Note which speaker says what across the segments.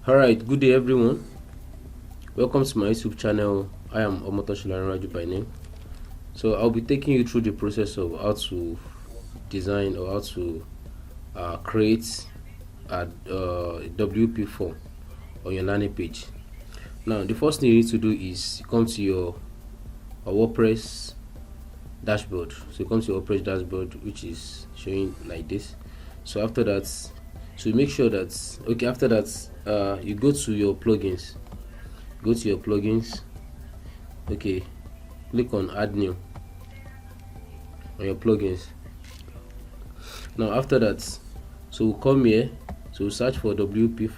Speaker 1: Alright, good day everyone. Welcome to my YouTube channel. I am Raju by name. So I'll be taking you through the process of how to design or how to create a WP form on your landing page. Now the first thing you need to do is come to your Wordpress dashboard. So you come to your Wordpress dashboard, which is showing like this. So after that, so make sure that after that you go to your plugins. Go to your plugins. Okay, click on add new on your plugins. Now after that, so we'll come here, so we'll search for WP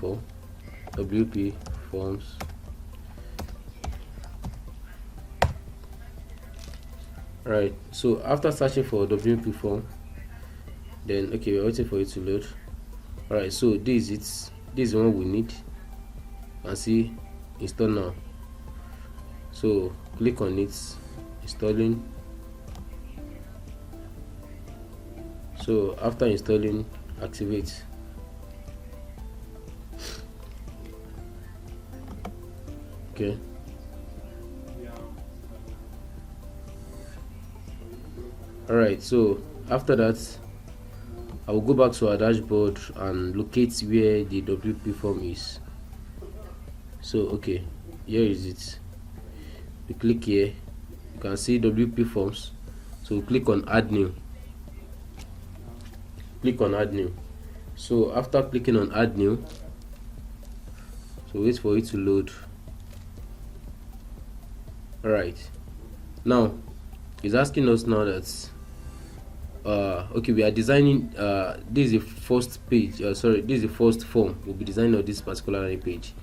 Speaker 1: forms. Right, so after searching for WP form, then we're waiting for it to load. Alright, so this is the one we need, and see install now. So click on it, installing. So after installing, activate. Okay, alright, so after that I will go back to our dashboard and locate where the WP form is. So here is it. We click here, you can see WP forms. So we click on add new. Click on add new. So after clicking on add new, so wait for it to load. Alright, now it's asking us now that we are designing this is the first page, this is the first form we'll be designing on this particular landing page.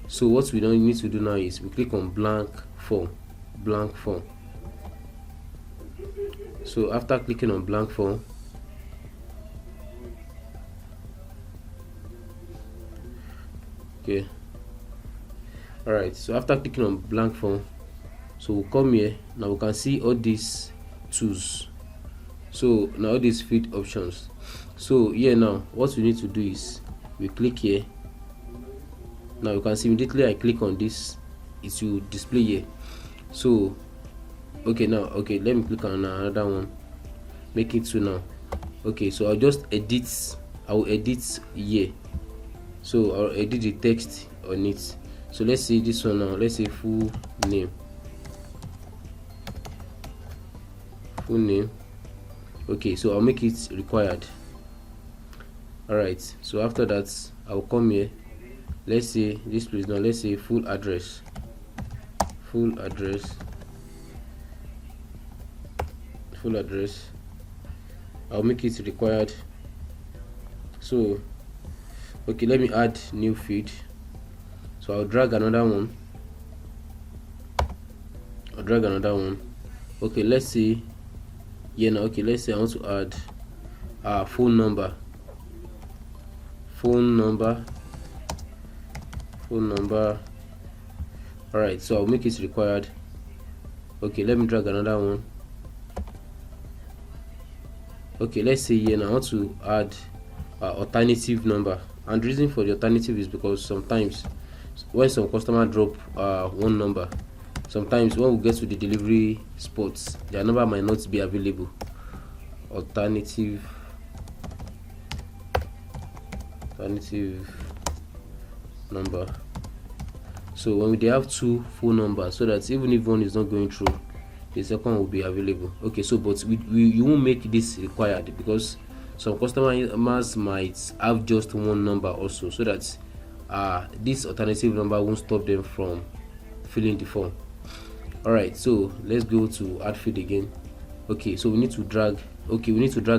Speaker 1: So what we don't need to do now is we click on blank form. So after clicking on blank form, alright, so after clicking on blank form, so we'll come here. Now we can see all these tools. So now all these field options. So here now what we need to do is we click here. Now you can see immediately I click on this, it will display here. So let me click on another one, make it 2 now. So I'll just edit, I'll edit here. So I'll edit the text on it. So let's say this one now, let's say full name. So I'll make it required. Alright, so after that I'll come here, let's say this place now, let's say full address. I'll make it required. So let me add new field. So I'll drag another one. Let's say let's say I want to add phone number. Alright, so I'll make it required. Let me drag another one. Let's say here now I want to add alternative number, and the reason for the alternative is because sometimes when some customer drop one number, sometimes when we get to the delivery spots, their number might not be available. Alternative number. So when they have 2 phone numbers, so that even if one is not going through, the second will be available. But you won't make this required, because some customers might have just one number also, so that this alternative number won't stop them from filling the form. Alright, so let's go to add field again. So we need to drag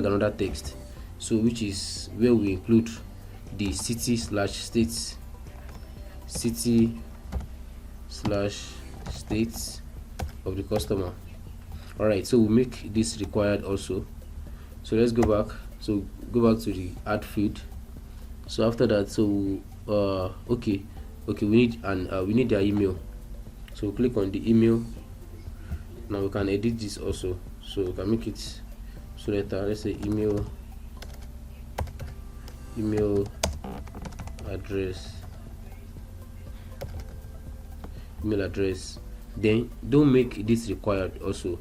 Speaker 1: another text, so which is where we include the city/state of the customer. Alright, so we make this required also. So let's go back. So go back to the add field. So after that, so we need their email. So click on the email. Now we can edit this also. So we can make it so that let's say email address email address. Then don't make this required also.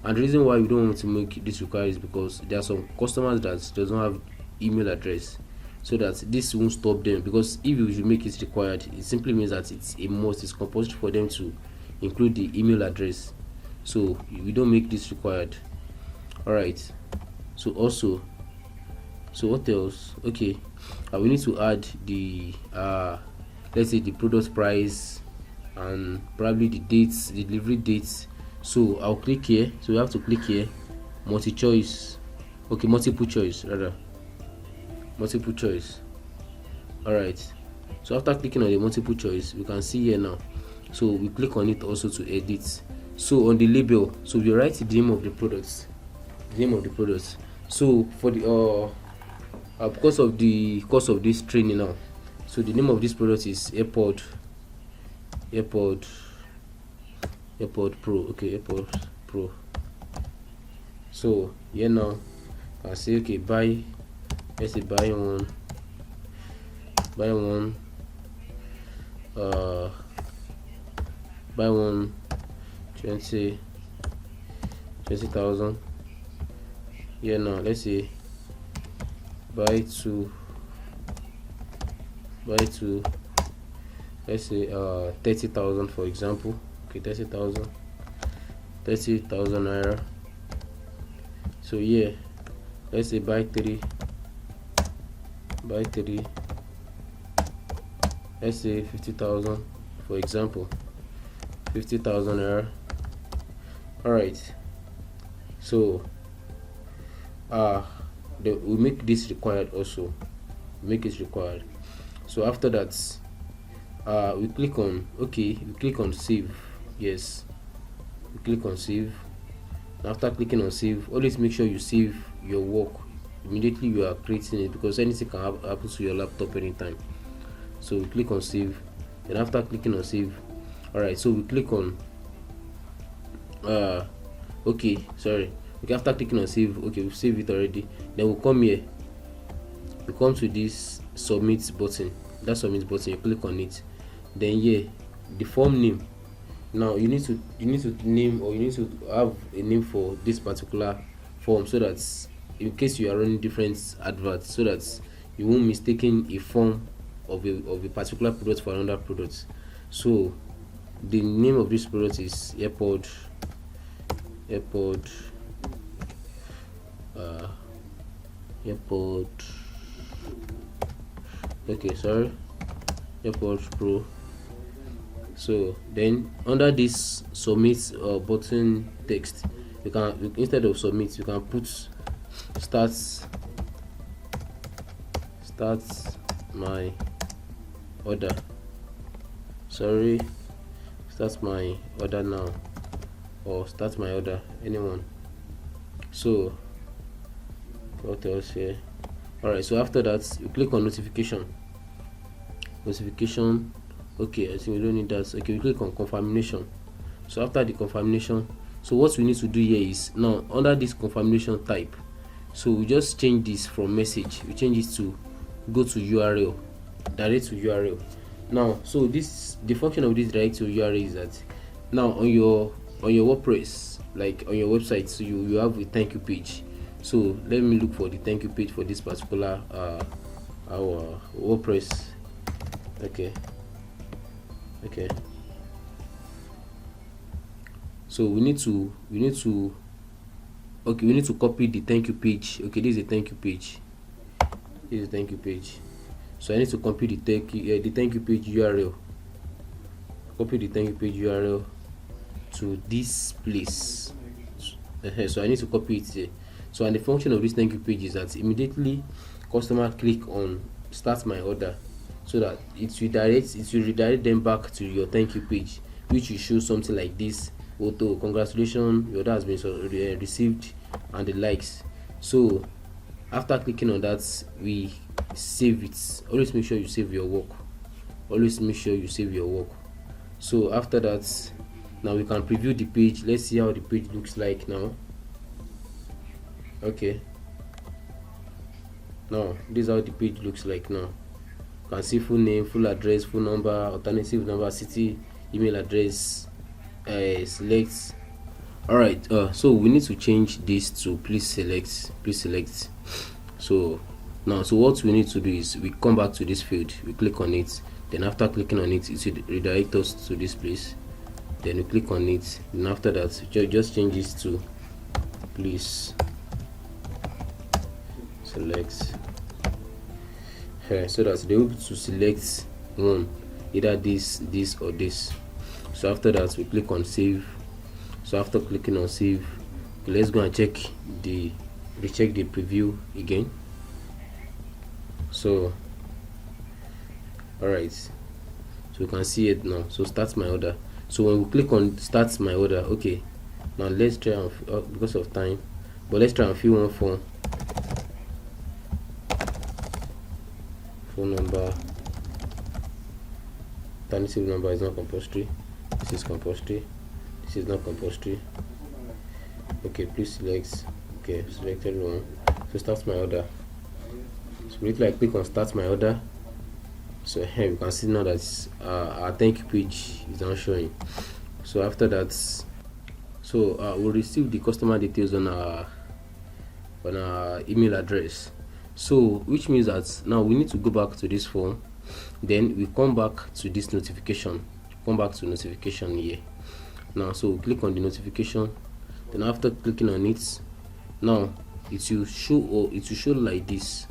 Speaker 1: And the reason why we don't want to make this required is because there are some customers that doesn't have email address, so that this won't stop them. Because if you should make it required, it simply means that it's a must, it's compulsory for them to include the email address. So we don't make this required. All right. So also, so what else? Okay, we need to add the let's say the product price, and probably the dates, the delivery dates. So I'll click here. So we have to click here, multiple choice. Rather, multiple choice. All right. So after clicking on the multiple choice, we can see here now. So we click on it also to edit. So on the label, so we write the name of the products, So for the because of the cost of this training now, so the name of this product is AirPod Pro. Okay, AirPod Pro. So here now I say, okay, buy, let's say buy one buy 20,000. Here now let's say buy two, let's say 30,000 for example. Okay, 30,000 naira. So yeah, let's say buy three, let's say 50,000 for example, 50,000 naira. All right. So we make this required also, So after that, we click on save. Yes, we click on save. After clicking on save, always make sure you save your work immediately you are creating it, because anything can happen to your laptop anytime. So we click on save, and after clicking on save, all right, so we click on after clicking on save, okay, we've saved it already. Then we'll come here, we come to this submit button. That submit button, you click on it. Then here, the form name. Now you need to name, or you need to have a name for this particular form, so that in case you are running different adverts, so that you won't mistaken a form of a particular product for another product. So the name of this product is AirPod AirPod Pro. So then under this submit button text, you can, instead of submit, you can put start my order. Start my order now, or start my order, anyone. So what else here? All right, so after that, you click on notification. Okay, I think we don't need that. Okay, we click on confirmation. So after the confirmation, so what we need to do here is, now under this confirmation type, so we just change this from message, we change it to go to URL, direct to URL. Now, so this, the function of this direct to URL is that now on your WordPress, like on your website, so you have a thank you page. So let me look for the thank you page for this particular our WordPress. Okay. So we need to copy the thank you page. Okay, this is a thank you page. So I need to copy the thank you page URL. Copy the thank you page URL to this place. So I need to copy it here. So, and the function of this thank you page is that immediately customer click on start my order, so that it will redirect them back to your thank you page, which will show something like this: "Auto, congratulations, your order has been received," and the likes. So after clicking on that, we save it. Always make sure you save your work. So after that, now we can preview the page. Let's see how the page looks like now. Okay, now this is how the page looks like now. You can see full name, full address, full number, alternative number, city, email address, select. All right, so we need to change this to please select. So now, so what we need to do is we come back to this field, we click on it, then after clicking on it, it will redirect us to this place. Then we click on it, and after that just change this to please select, so that they're able to select one, either this or this. So after that we click on save. So after clicking on save, let's go and check the preview again. So all right, so you can see it now. So start my order. So when we click on start my order, okay, now let's try and because of time, but let's try and fill one form. Phone number, alternative number is not compulsory. This is compulsory. This is not compulsory. Okay, please select. Okay, selected one. So start my order. So immediately I click on start my order. So here you can see now that our thank you page is now showing. So after that, so we'll receive the customer details on our email address. So which means that now we need to go back to this form, then we come back to this notification, here. Now so we click on the notification, then after clicking on it, now it will show like this,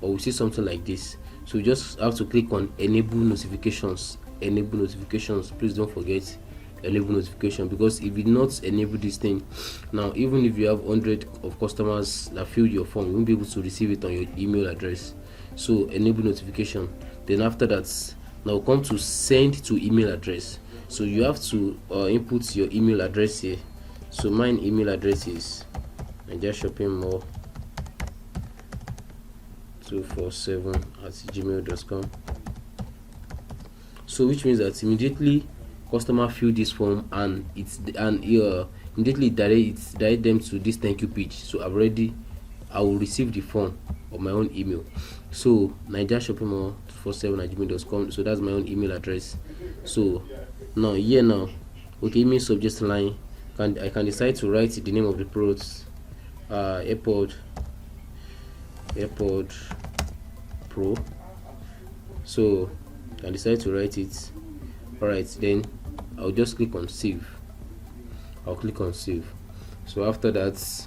Speaker 1: or we see something like this. So you just have to click on enable notifications. Please don't forget enable notification, because if you not enable this thing, now even if you have 100 of customers that filled your form, you won't be able to receive it on your email address. So enable notification. Then after that, now come to send to email address. So you have to input your email address here. So my email address is NigeriaShoppingMall 247@gmail.com. So which means that immediately customer fill this form, and immediately direct them to this thank you page. So I will receive the form on my own email. So NigeriaShoppingMall 247@gmail.com. So that's my own email address. So now okay, email subject line, I can decide to write the name of the product, AirPod Pro. So I decide to write it. Alright, then I'll just click on save. So after that,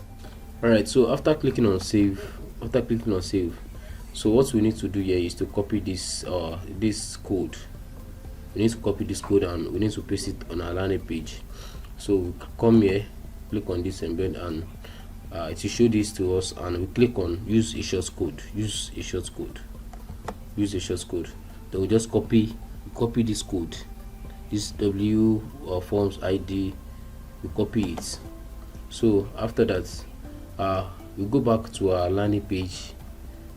Speaker 1: alright, so after clicking on save, so what we need to do here is to copy this code. We need to copy this code and we need to paste it on our landing page. So we come here, click on this embed, and it will show this to us, and we click on use a short code. Then we just copy this code, this Wpform ID, we copy it. So after that, we go back to our landing page.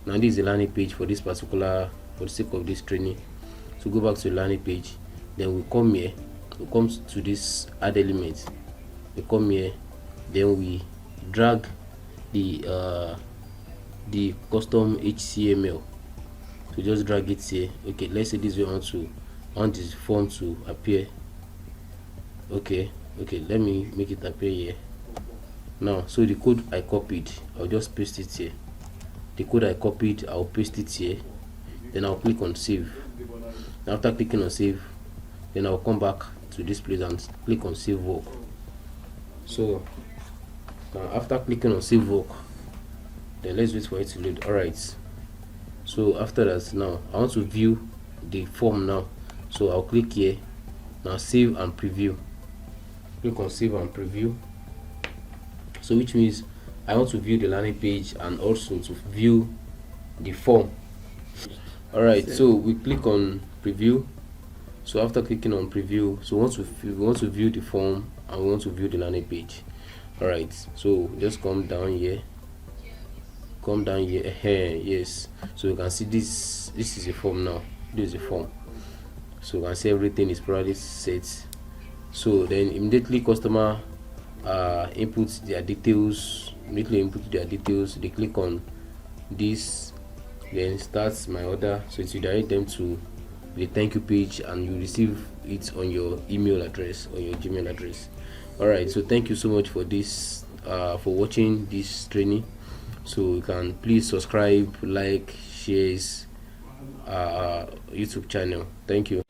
Speaker 1: Now this is the landing page for the sake of this training. So go back to the landing page, then we come here, we come to this add element, we come here, then we drag the custom HTML. So just drag it here. Okay, let's say this we want this form to appear. Okay, let me make it appear here. Now, so the code I copied, I'll just paste it here. The code I copied, I'll paste it here. Then I'll click on save. After clicking on save, then I'll come back to this place and click on save work. So now after clicking on save work, then let's wait for it to load. Alright, so after that, now I want to view the form now. So I'll click here, now save and preview. Click on save and preview. So which means I want to view the landing page and also to view the form. Alright, so we click on preview. So after clicking on preview, so we want to view the form and we want to view the landing page. Alright, so just come down here. Yes, so you can see this is a form now. This is a form. So you can see everything is probably set. So then immediately customer inputs their details. They click on this, then starts my order. So it will direct them to with a thank you page, and you receive it on your email address, on your Gmail address. All right, so thank you so much for this, for watching this training. So you can please subscribe, like, shares YouTube channel. Thank you.